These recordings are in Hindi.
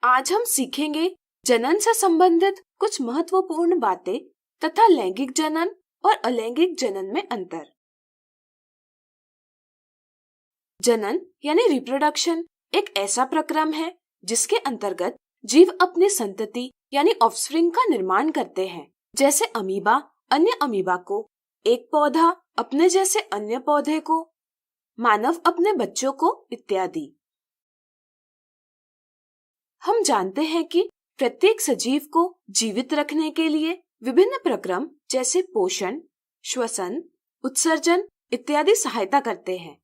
आज हम सीखेंगे जनन से संबंधित कुछ महत्वपूर्ण बातें तथा लैंगिक जनन और अलैंगिक जनन में अंतर। जनन यानी रिप्रोडक्शन एक ऐसा प्रक्रम है जिसके अंतर्गत जीव अपनी संतति यानी ऑफस्प्रिंग का निर्माण करते हैं, जैसे अमीबा अन्य अमीबा को, एक पौधा अपने जैसे अन्य पौधे को, मानव अपने बच्चों को इत्यादि। हम जानते हैं कि प्रत्येक सजीव को जीवित रखने के लिए विभिन्न प्रक्रम जैसे पोषण, श्वसन, उत्सर्जन इत्यादि सहायता करते हैं।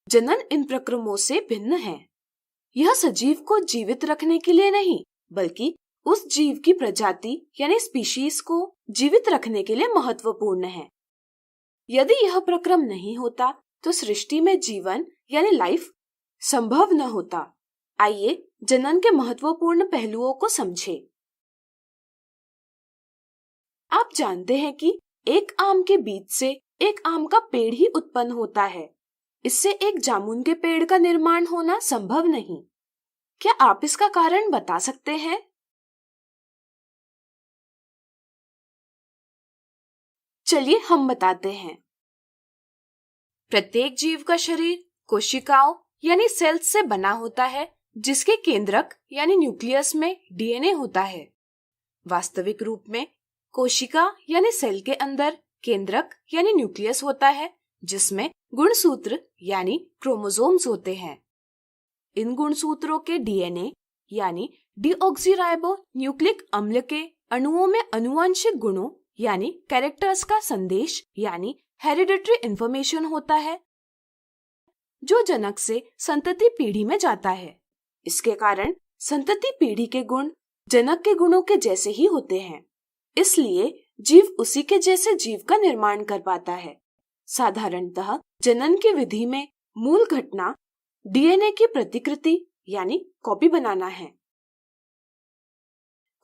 जनन इन प्रक्रमों से भिन्न है। यह सजीव को जीवित रखने के लिए नहीं, बल्कि उस जीव की प्रजाति यानी स्पीशीज को जीवित रखने के लिए महत्वपूर्ण है। यदि यह प्रक्रम नहीं होता तो सृष्टि में जीवन यानी लाइफ संभव न होता। आइए जनन के महत्वपूर्ण पहलुओं को समझें। आप जानते हैं कि एक आम के बीज से एक आम का पेड़ ही उत्पन्न होता है। इससे एक जामुन के पेड़ का निर्माण होना संभव नहीं। क्या आप इसका कारण बता सकते हैं? चलिए हम बताते हैं। प्रत्येक जीव का शरीर कोशिकाओं यानी सेल्स से बना होता है, जिसके केंद्रक यानी न्यूक्लियस में डीएनए होता है। वास्तविक रूप में कोशिका यानी सेल के अंदर केंद्रक यानी न्यूक्लियस होता है, जिसमें गुणसूत्र यानी क्रोमोसोम्स होते हैं। इन गुणसूत्रों के डीएनए यानी डीऑक्सीराइबो न्यूक्लिक अम्ल के अणुओं में आनुवंशिक गुणों यानी कैरेक्टर्स का संदेश यानी हेरिडिटरी इंफॉर्मेशन होता है, जो जनक से संतति पीढ़ी में जाता है। इसके कारण संतति पीढ़ी के गुण जनक के गुणों के जैसे ही होते हैं। इसलिए जीव उसी के जैसे जीव का निर्माण कर पाता है। साधारणतः जनन की विधि में मूल घटना डीएनए की प्रतिकृति यानी कॉपी बनाना है।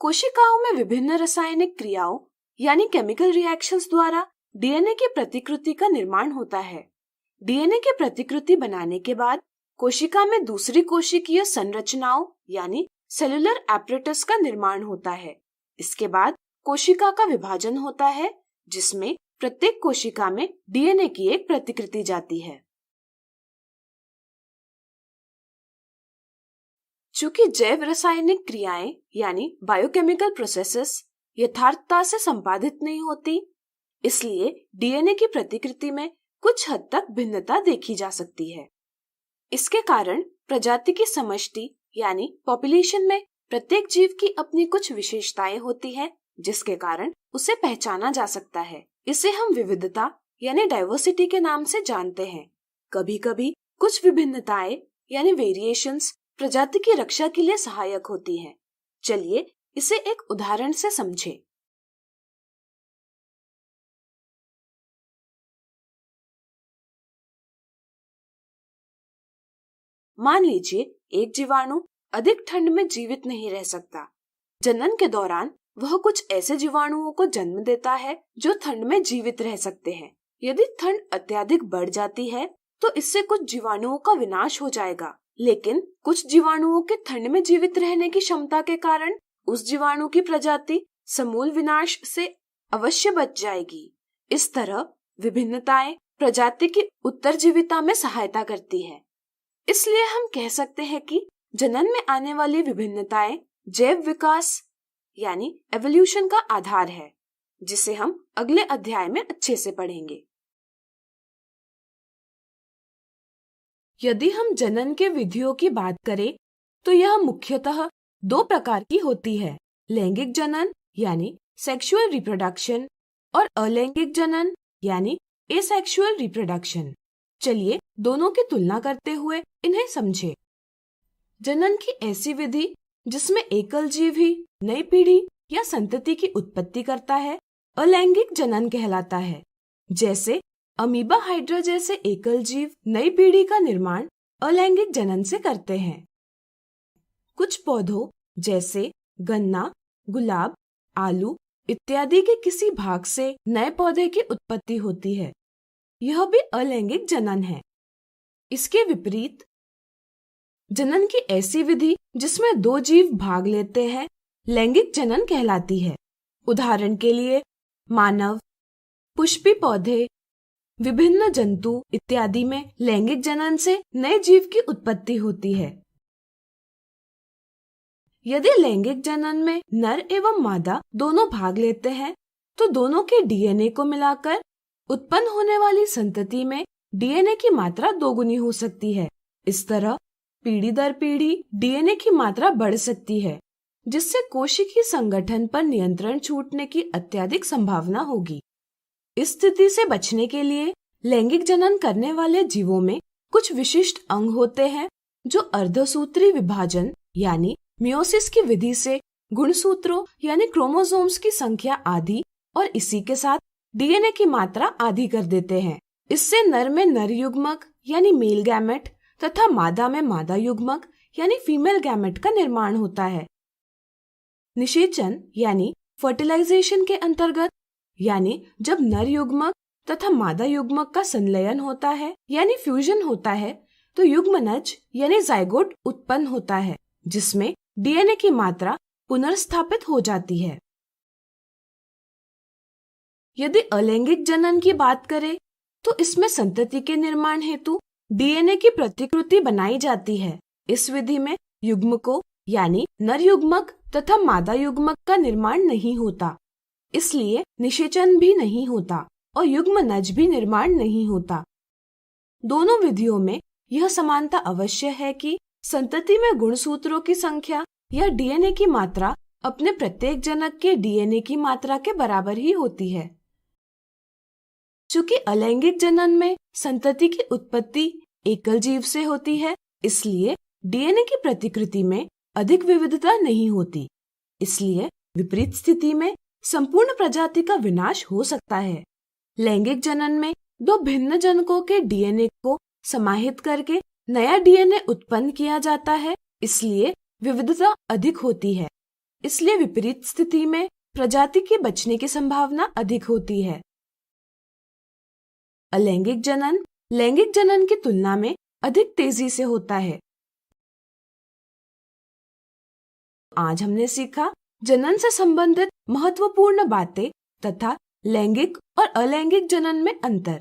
कोशिकाओं में विभिन्न रासायनिक क्रियाओं यानी केमिकल रिएक्शंस द्वारा डीएनए की प्रतिकृति का निर्माण होता है। डीएनए की प्रतिकृति बनाने के बाद कोशिका में दूसरी कोशिकीय संरचनाओं यानी सेलुलर एपरेटस का निर्माण होता है। इसके बाद कोशिका का विभाजन होता है, जिसमें प्रत्येक कोशिका में डीएनए की एक प्रतिकृति जाती है। चूंकि जैव रासायनिक क्रियाएं यानी बायोकेमिकल प्रोसेसेस यथार्थता से संपादित नहीं होती, इसलिए डीएनए की प्रतिकृति में कुछ हद तक भिन्नता देखी जा सकती है। इसके कारण प्रजाति की समष्टि यानी पॉपुलेशन में प्रत्येक जीव की अपनी कुछ विशेषताएं होती हैं, जिसके कारण उसे पहचाना जा सकता है। इसे हम विविधता यानी डाइवर्सिटी के नाम से जानते हैं। कभी कभी कुछ विभिन्नताएं यानी वेरिएशंस प्रजाति की रक्षा के लिए सहायक होती हैं। चलिए इसे एक उदाहरण से समझें। मान लीजिए एक जीवाणु अधिक ठंड में जीवित नहीं रह सकता। जनन के दौरान वह कुछ ऐसे जीवाणुओं को जन्म देता है जो ठंड में जीवित रह सकते हैं। यदि ठंड अत्यधिक बढ़ जाती है तो इससे कुछ जीवाणुओं का विनाश हो जाएगा, लेकिन कुछ जीवाणुओं के ठंड में जीवित रहने की क्षमता के कारण उस जीवाणु की प्रजाति समूल विनाश से अवश्य बच जाएगी। इस तरह विभिन्नताएं प्रजाति की उत्तरजीविता में सहायता करती है। इसलिए हम कह सकते हैं कि जनन में आने वाली विभिन्नताएं जैव विकास यानी एवोल्यूशन का आधार है, जिसे हम अगले अध्याय में अच्छे से पढ़ेंगे। यदि हम जनन के विधियों की बात करें तो यह मुख्यतः दो प्रकार की होती है, लैंगिक जनन यानी सेक्सुअल रिप्रोडक्शन और अलैंगिक जनन यानी एसेक्सुअल रिप्रोडक्शन। चलिए दोनों की तुलना करते हुए इन्हें समझें। जनन की ऐसी विधि जिसमें एकल जीव ही नई पीढ़ी या संतति की उत्पत्ति करता है अलैंगिक जनन कहलाता है। जैसे अमीबा हाइड्रा जैसे एकल जीव नई पीढ़ी का निर्माण अलैंगिक जनन से करते हैं। कुछ पौधों जैसे गन्ना, गुलाब, आलू इत्यादि के किसी भाग से नए पौधे की उत्पत्ति होती है। यह भी अलैंगिक जनन है। इसके विपरीत जनन की ऐसी विधि जिसमें 2 जीव भाग लेते हैं लैंगिक जनन कहलाती है। उदाहरण के लिए मानव, पुष्पी पौधे, विभिन्न जंतु इत्यादि में लैंगिक जनन से नए जीव की उत्पत्ति होती है। यदि लैंगिक जनन में नर एवं मादा दोनों भाग लेते हैं तो दोनों के डीएनए को मिलाकर उत्पन्न होने वाली संतति में डीएनए की मात्रा दोगुनी हो सकती है। इस तरह पीढ़ी दर पीढ़ी डीएनए की मात्रा बढ़ सकती है, जिससे कोशिकीय संगठन पर नियंत्रण छूटने की अत्यधिक संभावना होगी। इस स्थिति से बचने के लिए लैंगिक जनन करने वाले जीवों में कुछ विशिष्ट अंग होते हैं जो अर्धसूत्री विभाजन यानी मियोसिस की विधि से गुणसूत्रों यानी क्रोमोसोम्स की संख्या आधी और इसी के साथ डीएनए की मात्रा आधी कर देते हैं। इससे नर में नर युग्मक यानी मेल गैमेट तथा मादा में मादा युग्मक यानी फीमेल गैमेट का निर्माण होता है। निषेचन यानी फर्टिलाइजेशन के अंतर्गत यानी जब नर युग्मक तथा मादा युग्मक का संलयन होता है यानी फ्यूजन होता है तो युग्मनज यानी जाइगोट उत्पन्न होता है, जिसमें डीएनए की मात्रा पुनर्स्थापित हो जाती है। यदि अलैंगिक जनन की बात करें तो इसमें संतति के निर्माण हेतु डीएनए की प्रतिकृति बनाई जाती है। इस विधि में युग्मकों यानी नर युग्मक तथा मादा युग्मक का निर्माण नहीं होता, इसलिए निषेचन भी नहीं होता और युग्मनज भी निर्माण नहीं होता। दोनों विधियों में यह समानता अवश्य है कि संतति में गुणसूत्रों की संख्या या डीएनए की मात्रा अपने प्रत्येक जनक के डीएनए की मात्रा के बराबर ही होती है। चूंकि अलैंगिक जनन में संतति की उत्पत्ति एकल जीव से होती है, इसलिए डीएनए की प्रतिकृति में अधिक विविधता नहीं होती। इसलिए विपरीत स्थिति में संपूर्ण प्रजाति का विनाश हो सकता है। लैंगिक जनन में 2 भिन्न जनकों के डीएनए को समाहित करके नया डीएनए उत्पन्न किया जाता है, इसलिए विविधता अधिक होती है। इसलिए विपरीत स्थिति में प्रजाति के बचने की संभावना अधिक होती है। अलैंगिक जनन लैंगिक जनन की तुलना में अधिक तेजी से होता है। आज हमने सीखा जनन से संबंधित महत्वपूर्ण बातें तथा लैंगिक और अलैंगिक जनन में अंतर।